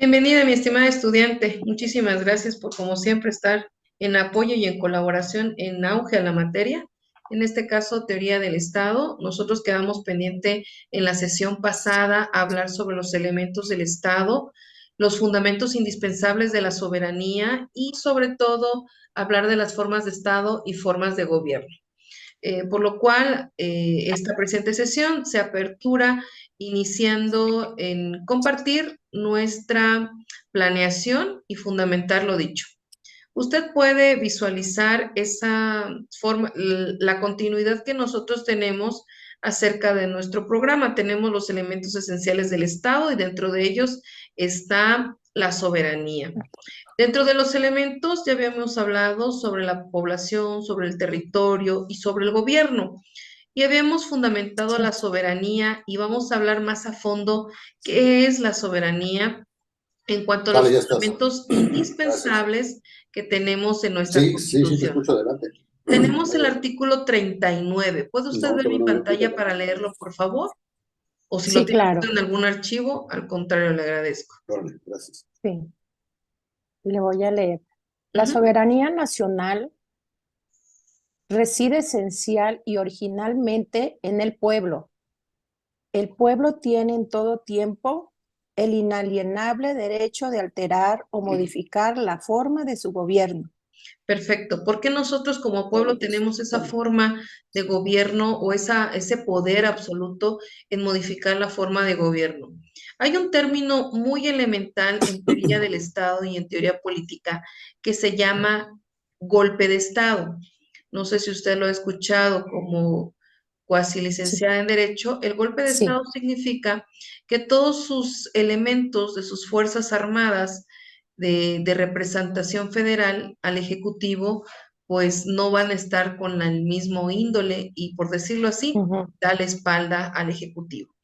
Bienvenida, mi estimada estudiante. Muchísimas gracias por, como siempre, estar en apoyo y en colaboración en auge a la materia. En este caso, teoría del Estado. Nosotros quedamos pendiente en la sesión pasada a hablar sobre los elementos del Estado, los fundamentos indispensables de la soberanía y, sobre todo, hablar de las formas de Estado y formas de gobierno. Por lo cual esta presente sesión se apertura iniciando en compartir nuestra planeación y fundamentar lo dicho. Usted puede visualizar esa forma, la continuidad que nosotros tenemos acerca de nuestro programa. Tenemos los elementos esenciales del Estado y dentro de ellos está la soberanía. Dentro de los elementos ya habíamos hablado sobre la población, sobre el territorio y sobre el gobierno. Y habíamos fundamentado Sí, la soberanía y vamos a hablar más a fondo qué es la soberanía en cuanto a los Vale, ya estás. fundamentos Gracias. indispensables que tenemos en nuestra Sí, te Constitución. escucho adelante. Tenemos el artículo 39. ¿Puede usted No, ver mi todavía no me empieza pantalla la para leerlo, por favor? O si lo sí, tiene claro. en algún archivo, al contrario, le agradezco. Vale, gracias. Sí, le voy a leer. La Ujú. soberanía nacional reside esencial y originalmente en el pueblo. El pueblo tiene en todo tiempo el inalienable derecho de alterar o modificar la forma de su gobierno. Perfecto. ¿Por qué nosotros como Vale, pueblo pues, tenemos esa vale. forma de gobierno o ese poder absoluto en modificar la forma de gobierno? Hay un término muy elemental en teoría del Estado y en teoría política que se llama golpe de Estado. No sé si usted lo ha escuchado como cuasi Sí, licenciada en Derecho. El golpe de sí, Estado significa que todos sus elementos de sus Fuerzas Armadas de representación federal al Ejecutivo, pues no van a estar con el mismo índole y, por decirlo así, ujú, da la espalda al Ejecutivo.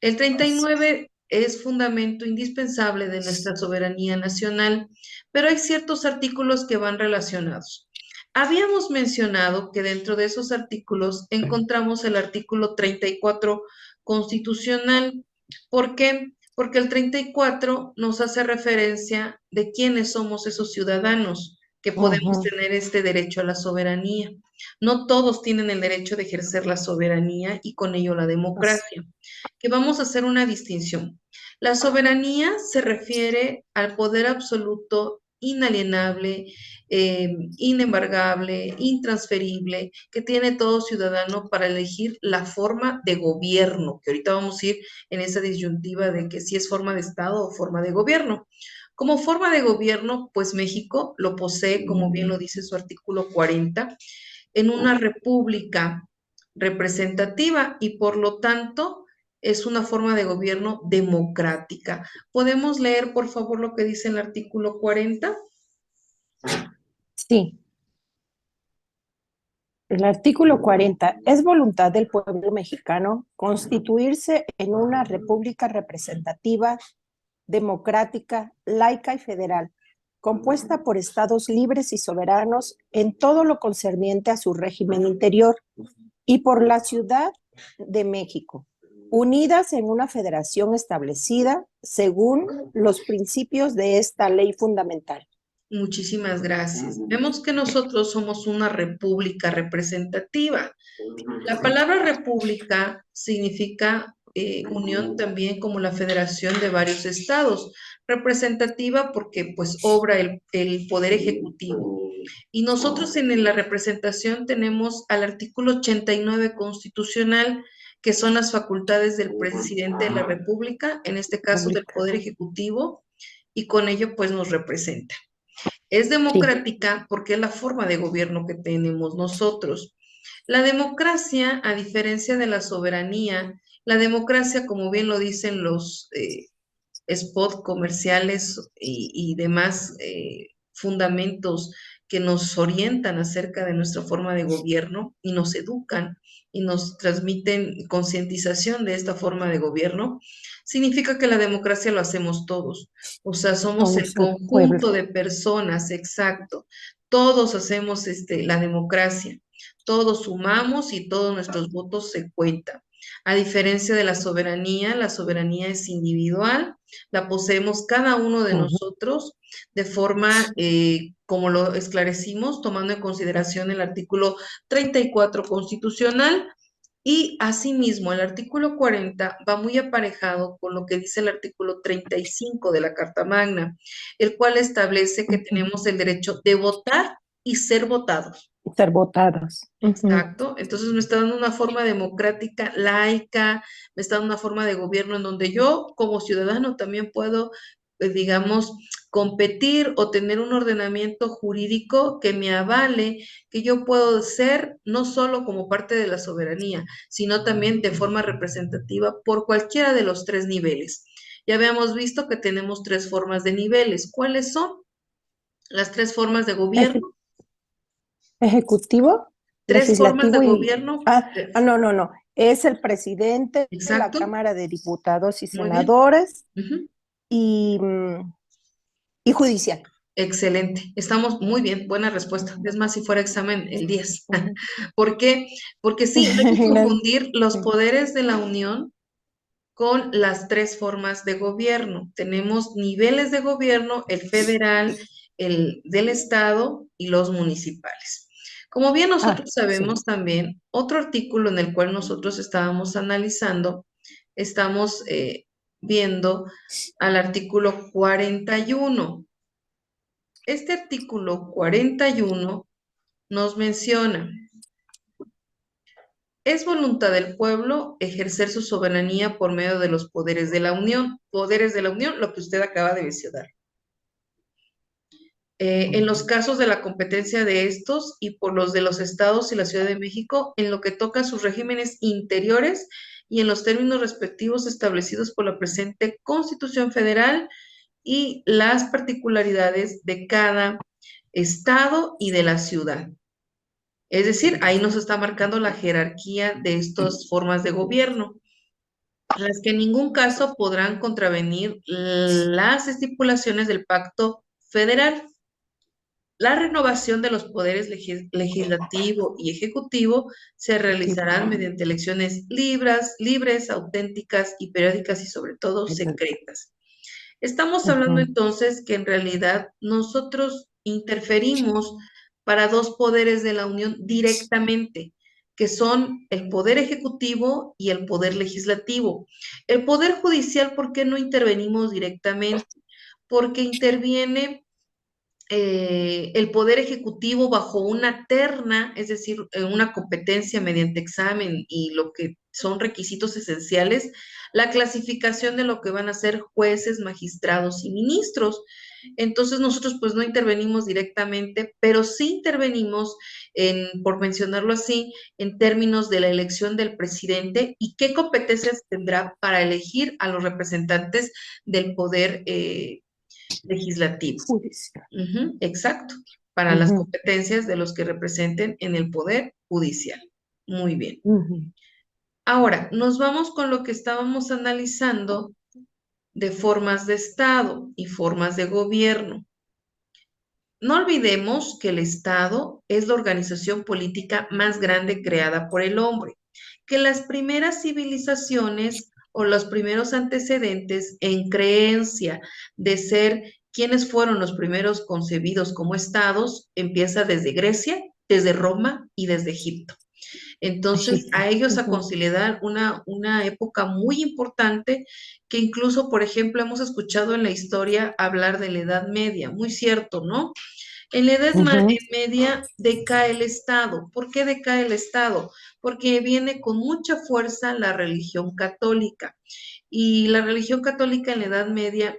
El 39 es fundamento indispensable de nuestra soberanía nacional, pero hay ciertos artículos que van relacionados. Habíamos mencionado que dentro de esos artículos encontramos el artículo 34 constitucional. ¿Por qué? Porque el 34 nos hace referencia de quiénes somos esos ciudadanos que podemos ujú. tener este derecho a la soberanía. No todos tienen el derecho de ejercer la soberanía y con ello la As- democracia, que vamos a hacer una distinción. La soberanía se refiere al poder absoluto, inalienable, inembargable, intransferible, que tiene todo ciudadano para elegir la forma de gobierno, que ahorita vamos a ir en esa disyuntiva de que si es forma de Estado o forma de gobierno. Como forma de gobierno, pues México lo posee, como bien lo dice su artículo 40, en una república representativa y por lo tanto es una forma de gobierno democrática. ¿Podemos leer, por favor, lo que dice el artículo 40? Sí, el artículo 40 es voluntad del pueblo mexicano constituirse en una república representativa, democrática, laica y federal, compuesta por estados libres y soberanos en todo lo concerniente a su régimen interior y por la Ciudad de México, unidas en una federación establecida según los principios de esta ley fundamental. Muchísimas gracias. Vemos que nosotros somos una república representativa. La palabra república significa unión también como la federación de varios estados. Representativa porque pues obra el poder ejecutivo. Y nosotros en la representación tenemos al artículo 89 constitucional, que son las facultades del presidente de la República, en este caso del Pública. poder ejecutivo, y con ello pues nos representa. Es Sí, democrática porque es la forma de gobierno que tenemos nosotros. La democracia, a diferencia de la soberanía, la democracia, como bien lo dicen los spot comerciales y demás fundamentos que nos orientan acerca de nuestra forma de gobierno y nos educan y nos transmiten concientización de esta forma de gobierno, significa que la democracia lo hacemos todos. O sea, somos el somos el pueblo. conjunto de personas, exacto. Todos hacemos la democracia, todos sumamos y todos nuestros votos se cuentan. A diferencia de la soberanía es individual, la poseemos cada uno de Ujú. nosotros de forma, como lo esclarecimos, tomando en consideración el artículo 34 constitucional. Y asimismo, el artículo 40 va muy aparejado con lo que dice el artículo 35 de la Carta Magna, el cual establece que Ujú. tenemos el derecho de votar y ser votados. Ser votadas. Ujú. Exacto. Entonces me está dando una forma democrática, laica, me está dando una forma de gobierno en donde yo como ciudadano también puedo, digamos, competir o tener un ordenamiento jurídico que me avale, que yo puedo ser no solo como parte de la soberanía, sino también de forma representativa por cualquiera de los tres niveles. Ya habíamos visto que tenemos tres formas de niveles. ¿Cuáles son las tres formas de Eje- gobierno? Ejecutivo, Tres formas de legislativo y... gobierno. no, no, no. Es el presidente de la Exacto. Cámara de Diputados y Muy bien. Senadores Ujú. y, y judicial. Excelente. Estamos muy bien. Buena respuesta. Es más, si fuera examen, el 10. Ujú. ¿Por qué? Porque sí, no hay que Gracias. confundir los Sí. poderes de la Unión con las tres formas de gobierno. Tenemos niveles de gobierno, el federal, el del estado y los municipales. Como bien nosotros Sí. sabemos también, otro artículo en el cual nosotros estábamos analizando, estamos viendo al artículo 41. Este artículo 41 nos menciona, es voluntad del pueblo ejercer su soberanía por medio de los poderes de la Unión. Poderes de la Unión, lo que usted acaba de mencionar. En los casos de la competencia de estos y por los de los estados y la Ciudad de México, en lo que toca a sus regímenes interiores y en los términos respectivos establecidos por la presente Constitución Federal y las particularidades de cada estado y de la ciudad. Es decir, ahí nos está marcando la jerarquía de estas formas de gobierno, las que en ningún caso podrán contravenir las estipulaciones del Pacto Federal. La renovación de los poderes legislativo y ejecutivo se realizarán mediante elecciones libres, auténticas y periódicas y sobre todo secretas. Estamos hablando Ujú. entonces que en realidad nosotros interferimos para dos poderes de la Unión directamente, que son el poder ejecutivo y el poder legislativo. El poder judicial, ¿por qué no intervenimos directamente? Porque interviene el poder ejecutivo bajo una terna, es decir, una competencia mediante examen y lo que son requisitos esenciales, la clasificación de lo que van a ser jueces, magistrados y ministros. Entonces nosotros pues no intervenimos directamente, pero sí intervenimos por mencionarlo así, en términos de la elección del presidente y qué competencias tendrá para elegir a los representantes del poder legislativo. Judicial. Ujú, exacto, para las Ujú. competencias de los que representen en el Poder Judicial. Muy bien. Ujú. Ahora, nos vamos con lo que estábamos analizando de formas de Estado y formas de gobierno. No olvidemos que el Estado es la organización política más grande creada por el hombre, que las primeras civilizaciones o los primeros antecedentes en creencia de ser quienes fueron los primeros concebidos como estados empieza desde Grecia, desde Roma y desde Egipto. Entonces, Egipto. a ellos a Ujú. considerar una época muy importante que incluso, por ejemplo, hemos escuchado en la historia hablar de la Edad Media, muy cierto, ¿no? En la Edad Ujú. Media decae el Estado. ¿Por qué decae el Estado? Porque viene con mucha fuerza la religión católica. Y la religión católica en la Edad Media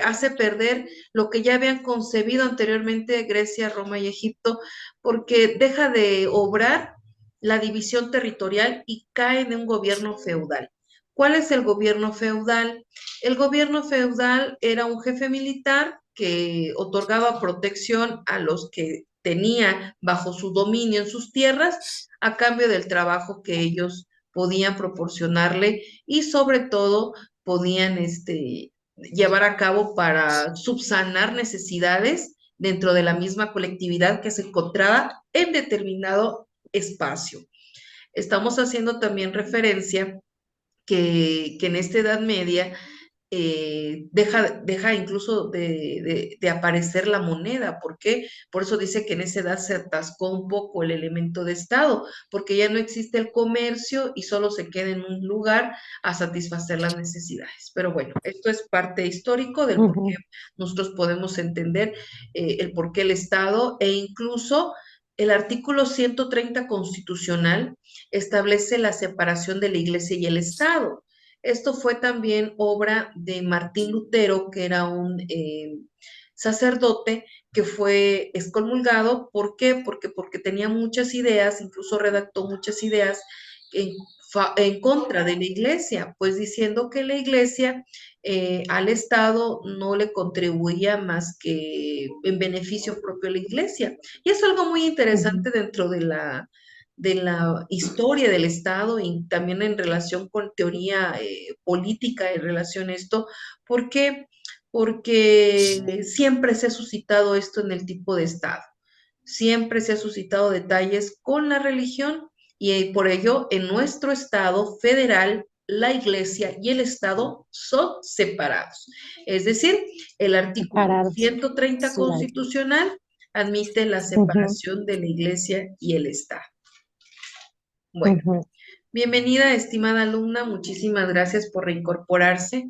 hace perder lo que ya habían concebido anteriormente Grecia, Roma y Egipto, porque deja de obrar la división territorial y cae en un gobierno feudal. ¿Cuál es el gobierno feudal? El gobierno feudal era un jefe militar que otorgaba protección a los que tenía bajo su dominio en sus tierras a cambio del trabajo que ellos podían proporcionarle y sobre todo podían llevar a cabo para subsanar necesidades dentro de la misma colectividad que se encontraba en determinado espacio. Estamos haciendo también referencia que en esta Edad Media deja incluso de aparecer la moneda. ¿Por qué? Por eso dice que en esa edad se atascó un poco el elemento de Estado, porque ya no existe el comercio y solo se queda en un lugar a satisfacer las necesidades. Pero bueno, esto es parte histórico del por qué Ujú, nosotros podemos entender el por qué el Estado e incluso el artículo 130 constitucional establece la separación de la Iglesia y el Estado. Esto fue también obra de Martín Lutero, que era un sacerdote que fue excomulgado. ¿Por qué? Porque tenía muchas ideas, incluso redactó muchas ideas en, en contra de la iglesia, pues diciendo que la iglesia al Estado no le contribuía más que en beneficio propio a la iglesia. Y es algo muy ujú, interesante dentro de la historia del Estado y también en relación con teoría política en relación a esto. ¿Por qué? Porque siempre se ha suscitado esto en el tipo de Estado. Siempre se ha suscitado detalles con la religión y por ello en nuestro Estado federal la iglesia y el Estado son separados. Es decir, el artículo separados. 130 Sí, constitucional admite la ujú, separación de la iglesia y el Estado. Bueno, ujú. bienvenida, estimada alumna, muchísimas gracias por reincorporarse.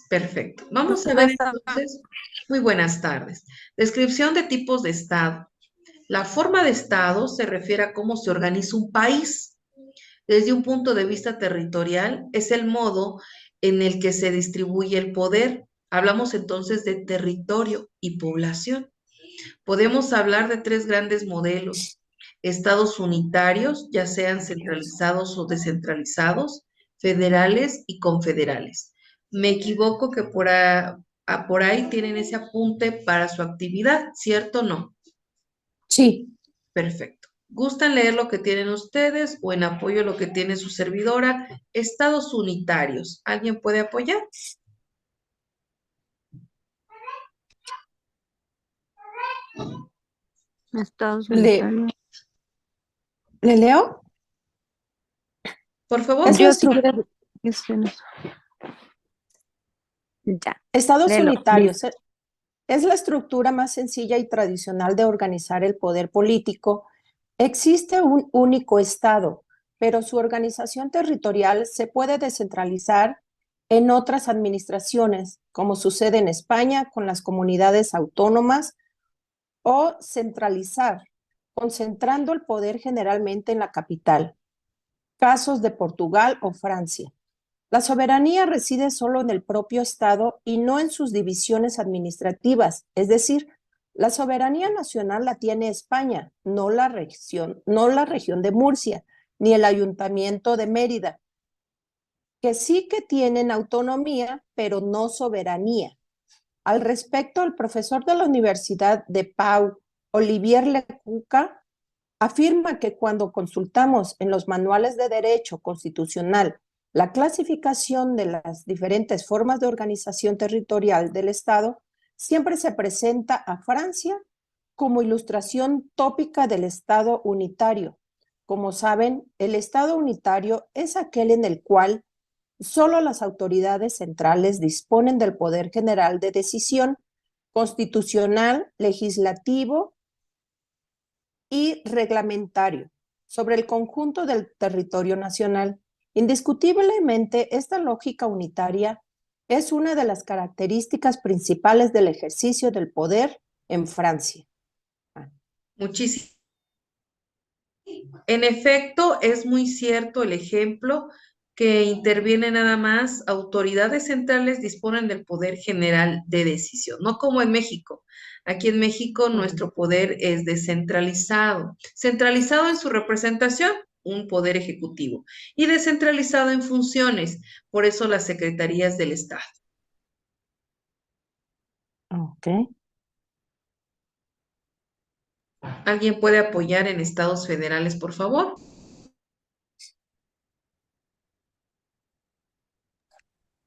Perfecto. Vamos a ver Buenas tardes. entonces, muy buenas tardes. Descripción de tipos de Estado. La forma de Estado se refiere a cómo se organiza un país. Desde un punto de vista territorial, es el modo en el que se distribuye el poder. Hablamos entonces de territorio y población. Podemos hablar de tres grandes modelos: estados unitarios, ya sean centralizados o descentralizados, federales y confederales. Me equivoco que por ahí tienen ese apunte para su actividad, ¿cierto o no? Sí, Perfecto. ¿Gustan leer lo que tienen ustedes o en apoyo a lo que tiene su servidora? Estados unitarios. ¿Alguien puede apoyar? Estados le, Unitarios. ¿le leo? Por favor. Es la Yo si estructura. quieres, ya, Estados léelo, unitarios listo. es la estructura más sencilla y tradicional de organizar el poder político. Existe un único Estado, pero su organización territorial se puede descentralizar en otras administraciones, como sucede en España con las comunidades autónomas, o centralizar, concentrando el poder generalmente en la capital. Casos de Portugal o Francia. La soberanía reside solo en el propio Estado y no en sus divisiones administrativas, es decir, la soberanía nacional la tiene España, no la región de Murcia, ni el ayuntamiento de Mérida, que sí que tienen autonomía, pero no soberanía. Al respecto, el profesor de la Universidad de Pau, Olivier Lecuca, afirma que cuando consultamos en los manuales de derecho constitucional la clasificación de las diferentes formas de organización territorial del Estado, siempre se presenta a Francia como ilustración tópica del Estado unitario. Como saben, el Estado unitario es aquel en el cual solo las autoridades centrales disponen del poder general de decisión constitucional, legislativo y reglamentario sobre el conjunto del territorio nacional. Indiscutiblemente, esta lógica unitaria es una de las características principales del ejercicio del poder en Francia. Muchísimas. En efecto, es muy cierto el ejemplo que interviene nada más, autoridades centrales disponen del poder general de decisión, no como en México. Aquí en México nuestro poder es descentralizado, centralizado en su representación, un poder ejecutivo, y descentralizado en funciones, por eso las secretarías del Estado. Ok. ¿Alguien puede apoyar en estados federales, por favor?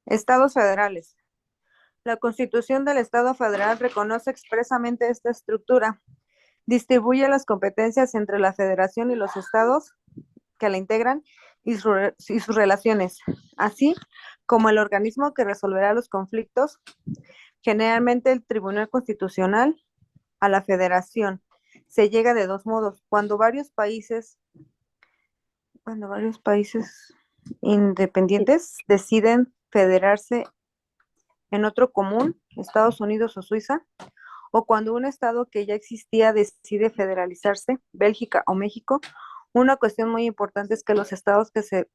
Estados federales. La Constitución del Estado Federal reconoce expresamente esta estructura. Distribuye las competencias entre la federación y los estados que la integran y sus relaciones, así como el organismo que resolverá los conflictos, generalmente el Tribunal Constitucional. A la federación se llega de dos modos: cuando varios países independientes deciden federarse en otro común, Estados Unidos o Suiza, o cuando un estado que ya existía decide federalizarse, Bélgica o México. Una cuestión muy importante es que los estados que se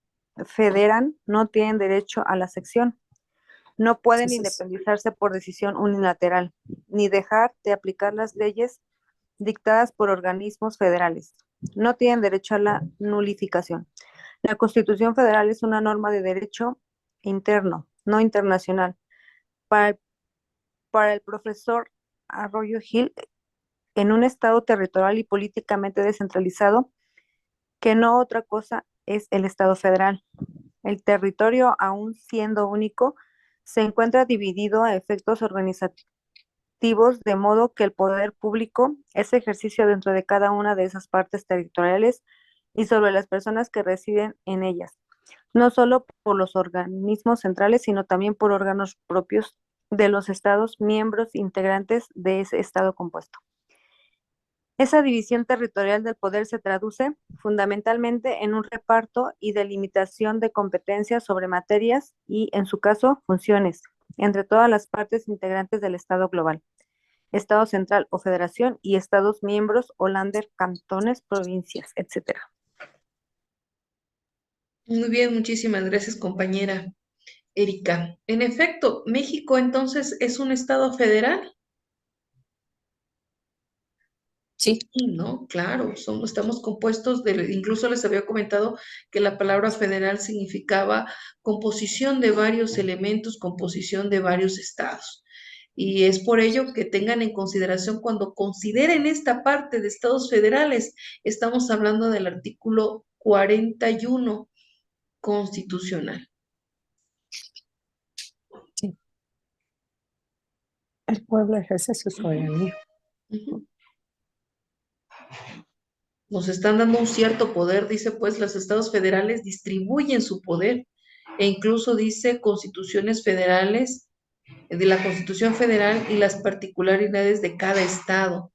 federan no tienen derecho a la secesión, no pueden independizarse por decisión unilateral, ni dejar de aplicar las leyes dictadas por organismos federales. No tienen derecho a la nulificación. La Constitución Federal es una norma de derecho interno, no internacional. Para para el profesor Arroyo Gil, en un estado territorial y políticamente descentralizado, que no otra cosa es el Estado federal. El territorio, aún siendo único, se encuentra dividido a efectos organizativos, de modo que el poder público es ejercicio dentro de cada una de esas partes territoriales y sobre las personas que residen en ellas, no solo por los organismos centrales, sino también por órganos propios de los estados miembros integrantes de ese estado compuesto. Esa división territorial del poder se traduce fundamentalmente en un reparto y delimitación de competencias sobre materias y, en su caso, funciones entre todas las partes integrantes del Estado global, Estado central o federación y Estados miembros o Länder, cantones, provincias, etc. Muy bien, muchísimas gracias, compañera Erika. En efecto, México entonces es un estado federal. Sí, Sí, ¿no? Claro, estamos compuestos de, incluso les había comentado que la palabra federal significaba composición de varios elementos, composición de varios estados. Y es por ello que tengan en consideración cuando consideren esta parte de estados federales, estamos hablando del artículo 41 constitucional. sí. El pueblo ejerce su soberanía. Ujú. Nos están dando un cierto poder, dice pues los estados federales distribuyen su poder e incluso dice constituciones federales, de la Constitución Federal y las particularidades de cada estado.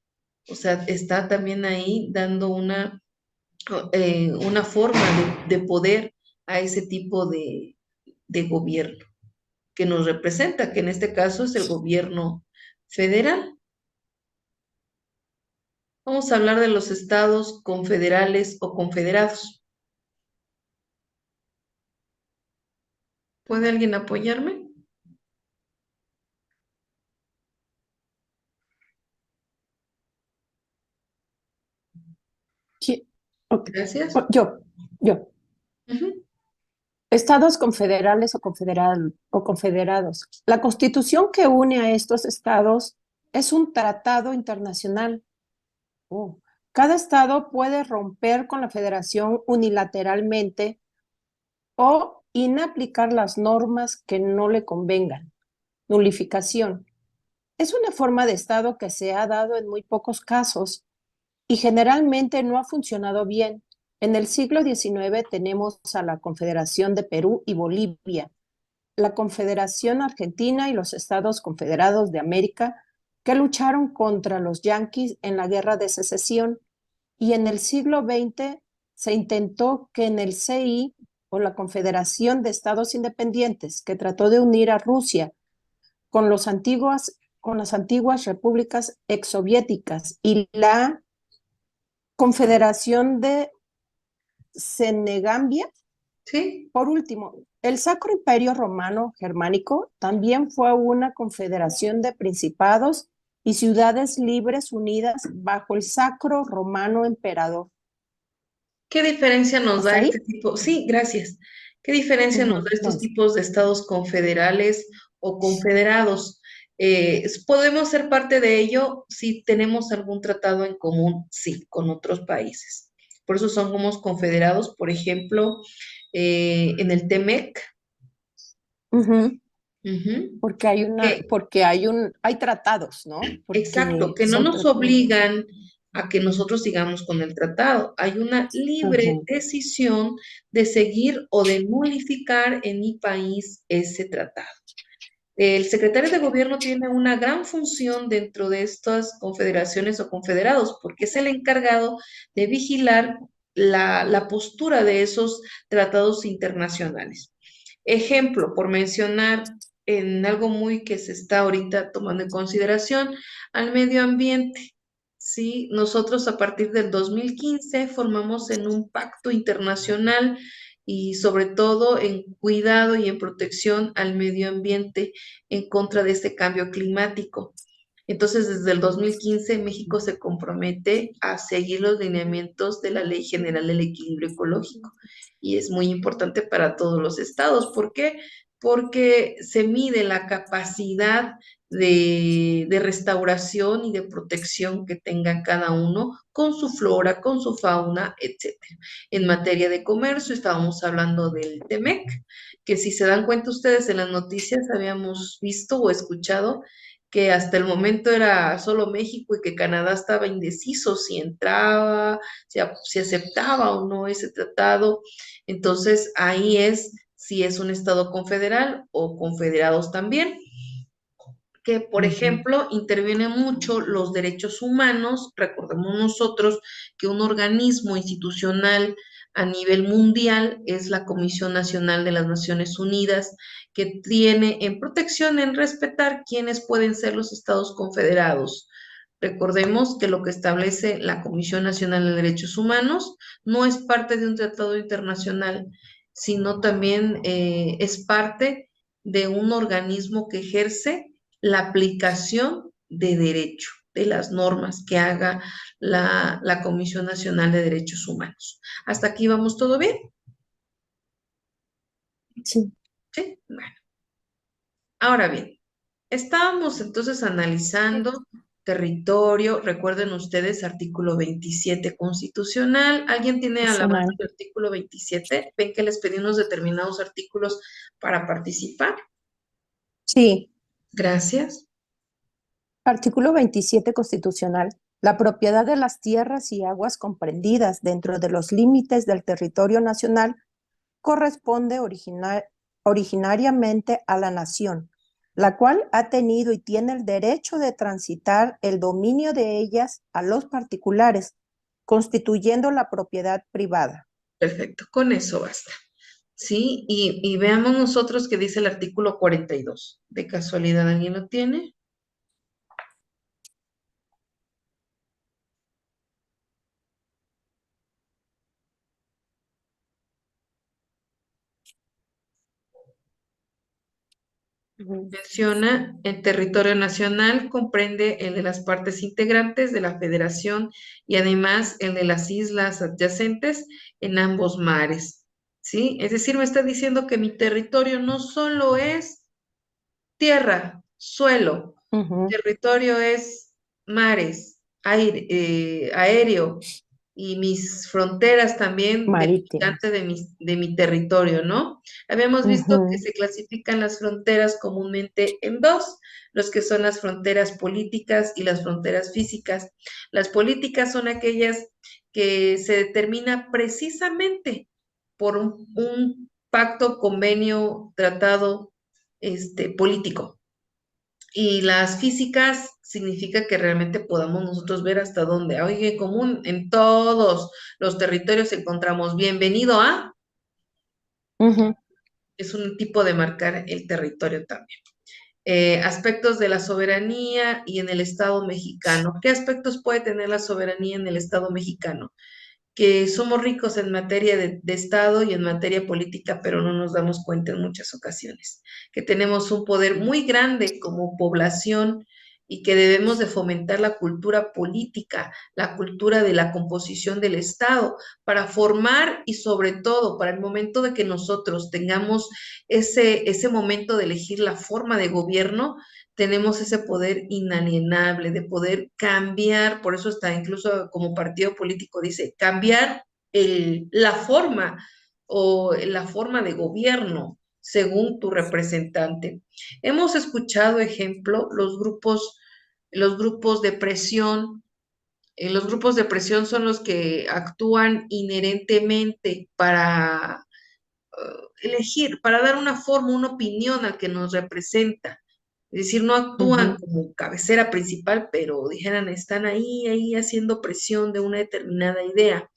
O sea, está también ahí dando una forma de poder a ese tipo de gobierno que nos representa, que en este caso es el gobierno federal. Vamos a hablar de los estados confederales o confederados. ¿Puede alguien apoyarme? Sí, ok. Gracias. Yo. Ujú. Estados confederales o confederados. La constitución que une a estos estados es un tratado internacional. Oh. Cada estado puede romper con la federación unilateralmente o inaplicar las normas que no le convengan. Nulificación. Es una forma de estado que se ha dado en muy pocos casos y generalmente no ha funcionado bien. En el siglo XIX tenemos a la Confederación de Perú y Bolivia, la Confederación Argentina y los Estados Confederados de América, que lucharon contra los yanquis en la Guerra de Secesión, y en el siglo XX se intentó que en el CI, o la Confederación de Estados Independientes, que trató de unir a Rusia con, con las antiguas repúblicas exsoviéticas, y la Confederación de Senegambia. Sí. Por último, el Sacro Imperio Romano Germánico también fue una confederación de principados y ciudades libres unidas bajo el Sacro Romano Emperador. ¿Qué diferencia nos ¿Hasta da este ahí? tipo? Sí, gracias. ¿Qué diferencia nos da estos Gracias. tipos de estados confederales o confederados? ¿Podemos ser parte de ello si tenemos algún tratado en común? Sí, con otros países. Por eso somos confederados, por ejemplo, en el TEMEC. Ujú. Ujú. Porque hay Que hay tratados, ¿no? exacto, Porque que no son nos tratados. obligan a que nosotros sigamos con el tratado. Hay una libre decisión de seguir o de modificar en mi país ese tratado. El secretario de gobierno tiene una gran función dentro de estas confederaciones o confederados, porque es el encargado de vigilar la postura de esos tratados internacionales. Ejemplo, por mencionar en algo muy que se está ahorita tomando en consideración, al medio ambiente. Sí, nosotros a partir del 2015 formamos en un pacto internacional y sobre todo en cuidado y en protección al medio ambiente en contra de este cambio climático. Entonces, desde el 2015, México se compromete a seguir los lineamientos de la Ley General del Equilibrio Ecológico y es muy importante para todos los estados. ¿Por qué? Porque se mide la capacidad de restauración y de protección que tenga cada uno con su flora, con su fauna, etcétera. En materia de comercio, estábamos hablando del TEMEC, que si se dan cuenta ustedes en las noticias habíamos visto o escuchado que hasta el momento era solo México y que Canadá estaba indeciso si entraba, si aceptaba o no ese tratado. Entonces ahí es si es un estado confederal o confederados también, que por ejemplo intervienen mucho los derechos humanos. Recordemos nosotros que un organismo institucional a nivel mundial es la Comisión Nacional de las Naciones Unidas, que tiene en protección, en respetar quiénes pueden ser los estados confederados. Recordemos que lo que establece la Comisión Nacional de Derechos Humanos no es parte de un tratado internacional, sino también es parte de un organismo que ejerce la aplicación de derecho, de las normas que haga la Comisión Nacional de Derechos Humanos. ¿Hasta aquí vamos todo bien? Sí. Sí, bueno. Ahora bien, estábamos entonces analizando territorio, recuerden ustedes, artículo 27 constitucional. ¿Alguien tiene a la mano el artículo 27? ¿Ven que les pedí unos determinados artículos para participar? Sí. Gracias. Artículo 27 constitucional. La propiedad de las tierras y aguas comprendidas dentro de los límites del territorio nacional corresponde originariamente a la nación, la cual ha tenido y tiene el derecho de transitar el dominio de ellas a los particulares, constituyendo la propiedad privada. Perfecto, con eso basta. ¿Sí? Y veamos nosotros qué dice el artículo 42. ¿De casualidad alguien lo tiene? Menciona el territorio nacional, comprende el de las partes integrantes de la federación y además el de las islas adyacentes en ambos mares. ¿Sí? Es decir, me está diciendo que mi territorio no solo es tierra, suelo, territorio es mares, aire, aéreo, y mis fronteras también delimitante de mi territorio, ¿no? Habíamos visto que se clasifican las fronteras comúnmente en dos, los que son las fronteras políticas y las fronteras físicas. Las políticas son aquellas que se determina precisamente por un pacto, convenio, tratado político. Y las físicas significa que realmente podamos nosotros ver hasta dónde. Oye, en común en todos los territorios encontramos bienvenido a, es un tipo de marcar el territorio también. Aspectos de la soberanía y en el Estado mexicano. ¿Qué aspectos puede tener la soberanía en el Estado mexicano? Que somos ricos en materia de Estado y en materia política, pero no nos damos cuenta en muchas ocasiones, que tenemos un poder muy grande como población y que debemos de fomentar la cultura política, la cultura de la composición del Estado, para formar y sobre todo para el momento de que nosotros tengamos ese momento de elegir la forma de gobierno, tenemos ese poder inalienable de poder cambiar, por eso está incluso como partido político dice, cambiar la forma o la forma de gobierno según tu representante. Hemos escuchado, ejemplo, los grupos de presión Los grupos de presión son los que actúan inherentemente para elegir, para dar una forma, una opinión al que nos representa. Es decir, no actúan Ujú. como cabecera principal, pero dijeran, están ahí haciendo presión de una determinada idea.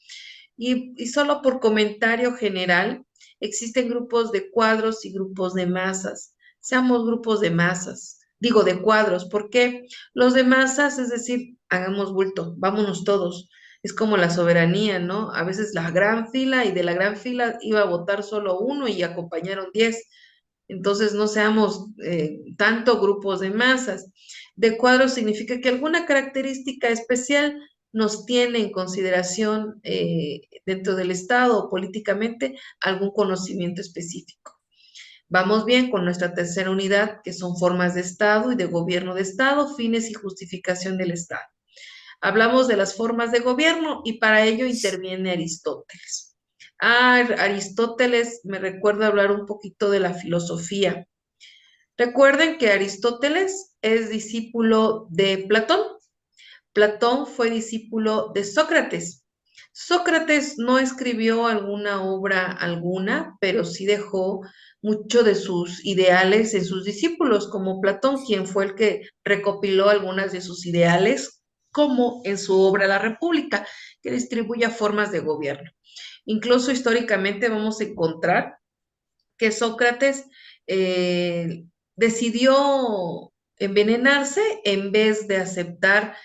Y solo por comentario general, existen grupos de cuadros y grupos de masas. Seamos grupos de masas. Digo de cuadros, ¿por qué? Los de masas, es decir, hagamos bulto, vámonos todos. Es como la soberanía, ¿no? A veces la gran fila y de la gran fila iba a votar solo uno y acompañaron 10. Entonces no seamos tanto grupos de masas. De cuadros significa que alguna característica especial nos tiene en consideración dentro del Estado o políticamente algún conocimiento específico. Vamos bien con nuestra tercera unidad, que son formas de Estado y de gobierno de Estado, fines y justificación del Estado. Hablamos de las formas de gobierno y para ello interviene Aristóteles. Aristóteles me recuerda hablar un poquito de la filosofía. Recuerden que Aristóteles es discípulo de Platón. Platón fue discípulo de Sócrates. Sócrates no escribió alguna obra alguna, pero sí dejó mucho de sus ideales en sus discípulos, como Platón, quien fue el que recopiló algunas de sus ideales, como en su obra La República, que distribuye formas de gobierno. Incluso históricamente vamos a encontrar que Sócrates decidió envenenarse en vez de aceptar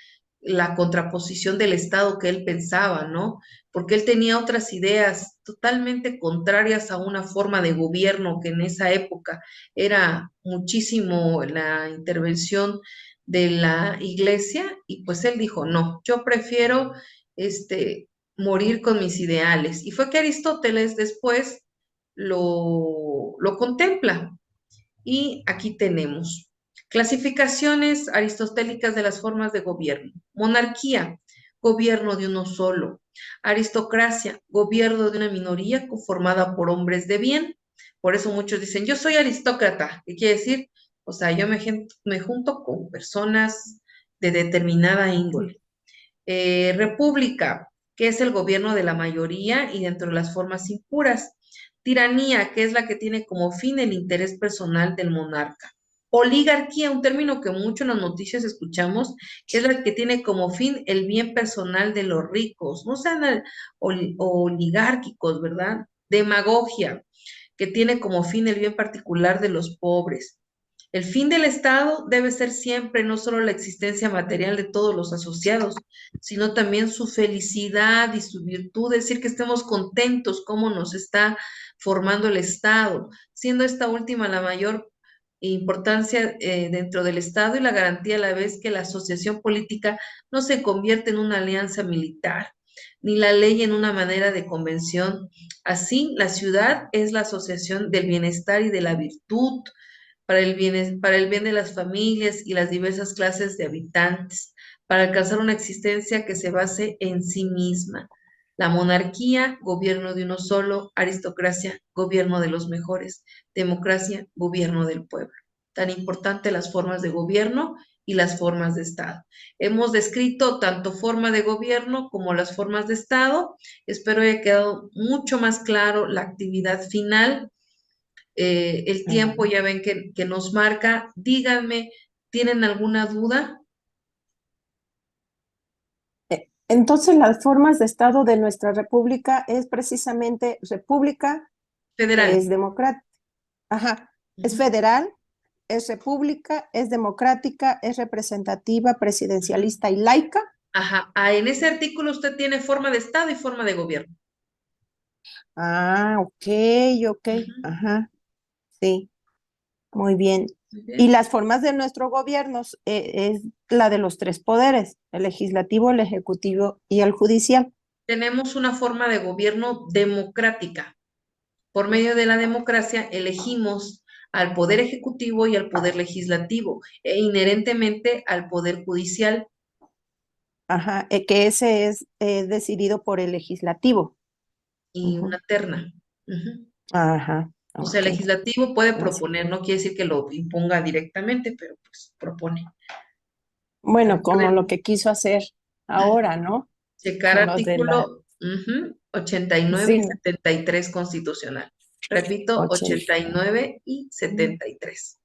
la contraposición del Estado que él pensaba, ¿no? Porque él tenía otras ideas totalmente contrarias a una forma de gobierno que en esa época era muchísimo la intervención de la iglesia y pues él dijo, no, yo prefiero morir con mis ideales. Y fue que Aristóteles después lo contempla. Y aquí tenemos clasificaciones aristotélicas de las formas de gobierno. Monarquía, gobierno de uno solo. Aristocracia, gobierno de una minoría conformada por hombres de bien. Por eso muchos dicen, yo soy aristócrata. ¿Qué quiere decir? O sea, yo me junto con personas de determinada índole. República, que es el gobierno de la mayoría y dentro de las formas impuras. Tiranía, que es la que tiene como fin el interés personal del monarca. Oligarquía, un término que mucho en las noticias escuchamos, que es la que tiene como fin el bien personal de los ricos. No sean oligárquicos, ¿verdad? Demagogia, que tiene como fin el bien particular de los pobres. El fin del Estado debe ser siempre no solo la existencia material de todos los asociados, sino también su felicidad y su virtud, es decir, que estemos contentos cómo nos está formando el Estado, siendo esta última la mayor importancia dentro del Estado y la garantía a la vez que la asociación política no se convierte en una alianza militar, ni la ley en una manera de convención. Así, la ciudad es la asociación del bienestar y de la virtud para el bien de las familias y las diversas clases de habitantes, para alcanzar una existencia que se base en sí misma. La monarquía, gobierno de uno solo; aristocracia, gobierno de los mejores; democracia, gobierno del pueblo. Tan importante las formas de gobierno y las formas de Estado. Hemos descrito tanto forma de gobierno como las formas de Estado. Espero haya quedado mucho más claro la actividad final. El tiempo ya ven que nos marca. Díganme, ¿tienen alguna duda? Entonces, las formas de Estado de nuestra república es precisamente república, Federal. es democrática, ajá, es Ujú, federal, es república, es democrática, es representativa, ujú. presidencialista y laica. Ajá. En ese artículo usted tiene forma de Estado y forma de gobierno. Ah, ok, ok, Ujú. ajá, sí, muy bien. Muy Y bien. las formas de nuestro gobierno es la de los tres poderes, el legislativo, el ejecutivo y el judicial. Tenemos una forma de gobierno democrática. Por medio de la democracia elegimos al poder ejecutivo y al poder legislativo e inherentemente al poder judicial Ajá, que ese es decidido por el legislativo. y Ujú. una terna. Ujú. Ajá, O sea, el ok. legislativo puede Así. proponer, no quiere decir que lo imponga directamente, pero pues propone. Bueno, como lo Recuerden, que quiso hacer. ahora, ¿no? Checar Con los de la, artículo 89 y sí, 73 constitucional. Repito, 80, 89 y 73.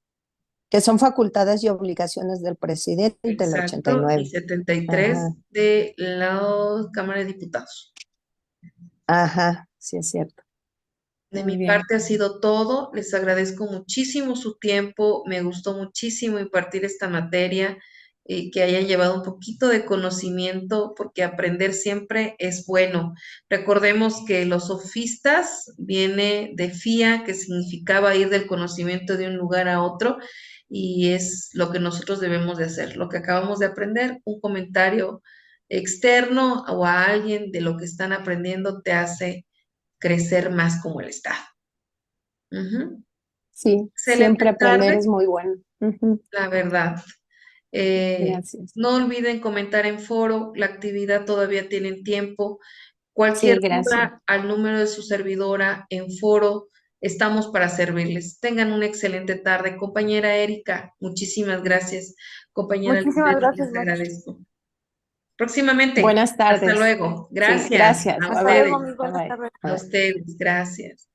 que son facultades y obligaciones del presidente del Exacto, y 89. 73 Ajá, de la Cámara de Diputados. ajá, sí es cierto. De Muy mi bien. parte ha sido todo. Les agradezco muchísimo su tiempo. Me gustó muchísimo impartir esta materia y que hayan llevado un poquito de conocimiento, porque aprender siempre es bueno. Recordemos que los sofistas viene de fia, que significaba ir del conocimiento de un lugar a otro, y es lo que nosotros debemos de hacer. Lo que acabamos de aprender, un comentario externo o a alguien de lo que están aprendiendo te hace crecer más como el Estado. Ujú. Sí, Excelente siempre aprender tarde, es muy bueno. Ujú, la verdad. Eh, gracias. no olviden comentar en foro, la actividad todavía tienen tiempo. Cualquier Sí, gracias. duda al número de su servidora en foro, estamos para servirles. Tengan una excelente tarde. Compañera Erika, muchísimas gracias. Compañera Muchísimas Lisbeth, gracias, les maestra. agradezco. Próximamente. Buenas Hasta tardes. luego. Sí, Gracias. gracias. A Bye Hasta bye. ustedes. luego, muy Bye buenas bye. tardes. A Bye bye. ustedes. Gracias.